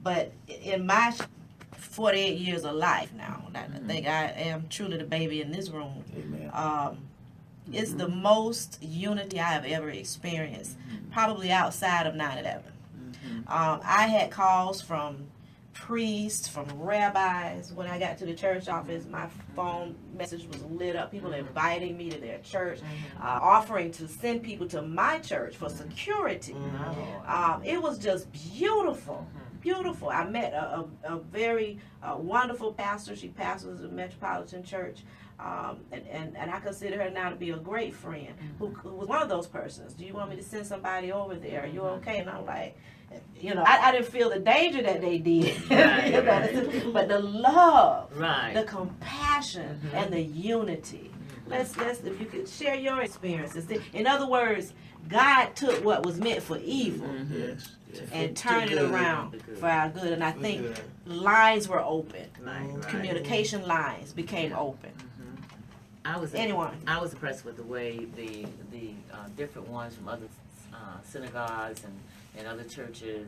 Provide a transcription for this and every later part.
But in my 48 years of life now, I think I am truly the baby in this room. Amen. It's the most unity I have ever experienced, probably outside of 9/11. I had calls from priests, from rabbis. When I got to the church office, my phone message was lit up. People inviting me to their church, offering to send people to my church for security. It was just beautiful. Beautiful. I met a very wonderful pastor. She pastors a metropolitan church. And I consider her now to be a great friend who was one of those persons. Do you want me to send somebody over there? Are you okay? And I'm like, I didn't feel the danger that they did. Right. But the love, the compassion, and the unity. Let's if you could share your experiences. In other words, God took what was meant for evil and turned it around for our good. And I think lines were open. Communication lines became open. I was impressed with the way the different ones from other synagogues and other churches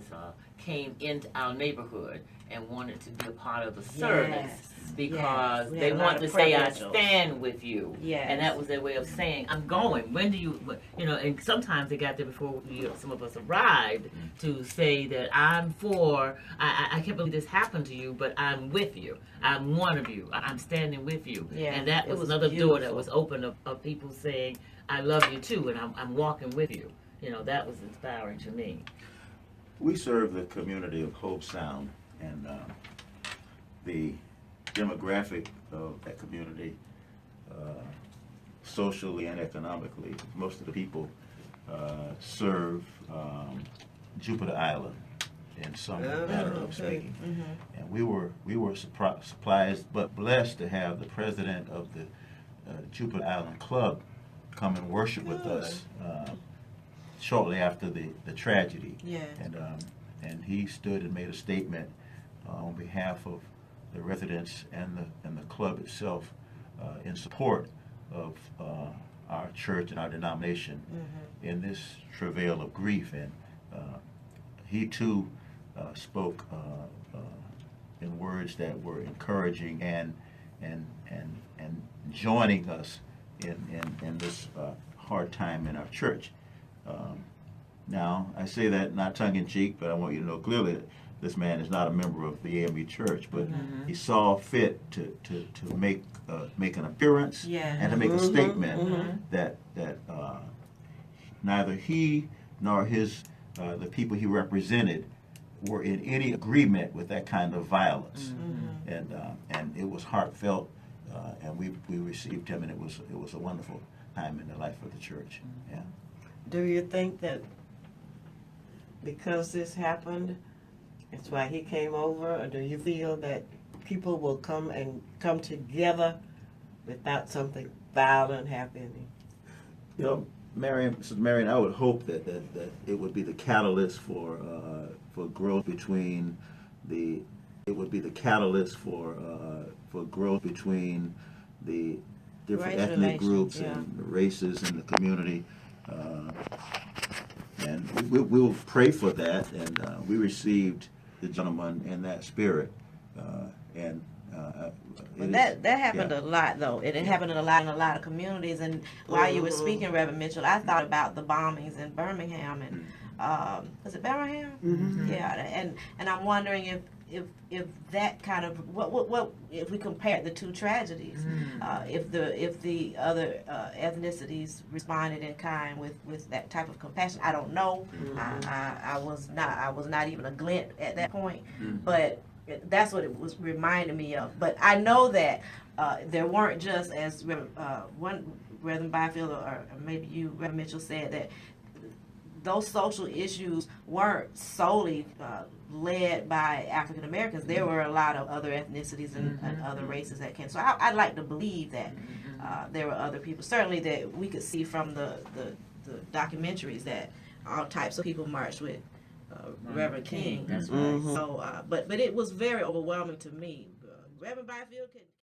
came into our neighborhood and wanted to be a part of the service because they wanted to say, I stand with you. And that was their way of saying, I'm going. When do you, and sometimes they got there before some of us arrived to say that I'm for, I can't believe this happened to you, but I'm with you. I'm one of you. I'm standing with you. And that was another door that was open of people saying, I love you too, and I'm walking with you. That was inspiring to me. We serve the community of Hope Sound, and the demographic of that community, socially and economically, most of the people serve Jupiter Island in some manner of speaking. And we were surprised but blessed to have the president of the Jupiter Island Club come and worship with us shortly after the tragedy. And he stood and made a statement on behalf of the residents and the club itself in support of our church and our denomination in this travail of grief. And he too spoke in words that were encouraging and joining us in this hard time in our church. Now, I say that not tongue-in-cheek, but I want you to know clearly that this man is not a member of the AME church, but he saw fit to make an appearance and to make a statement that neither he nor the people he represented were in any agreement with that kind of violence. And it was heartfelt, and we received him, and it was a wonderful time in the life of the church. Do you think that because this happened, it's why he came over, or do you feel that people will come together without something violent happening? Sister Marion, I would hope that it would be the catalyst for growth between the growth between the different ethnic groups and the races in the community. And we'll pray for that, and we received the gentleman in that spirit. That happened a lot, though. It happened in a lot of communities. And while you were speaking, Reverend Mitchell, I thought about the bombings in Birmingham and was it Birmingham? Yeah, and I'm wondering if that kind of what if we compare the two tragedies, if the other ethnicities responded in kind with that type of compassion. I don't know. I was not even a glint at that point, but that's what it was reminding me of. But I know that there weren't just, as Reverend Byfield or maybe you, Reverend Mitchell, said, that those social issues weren't solely led by African Americans. There were a lot of other ethnicities and other races that came. So I'd like to believe that there were other people. Certainly that we could see from the documentaries that all types of people marched with Reverend King. That's right. So, but it was very overwhelming to me. Reverend Byfield could.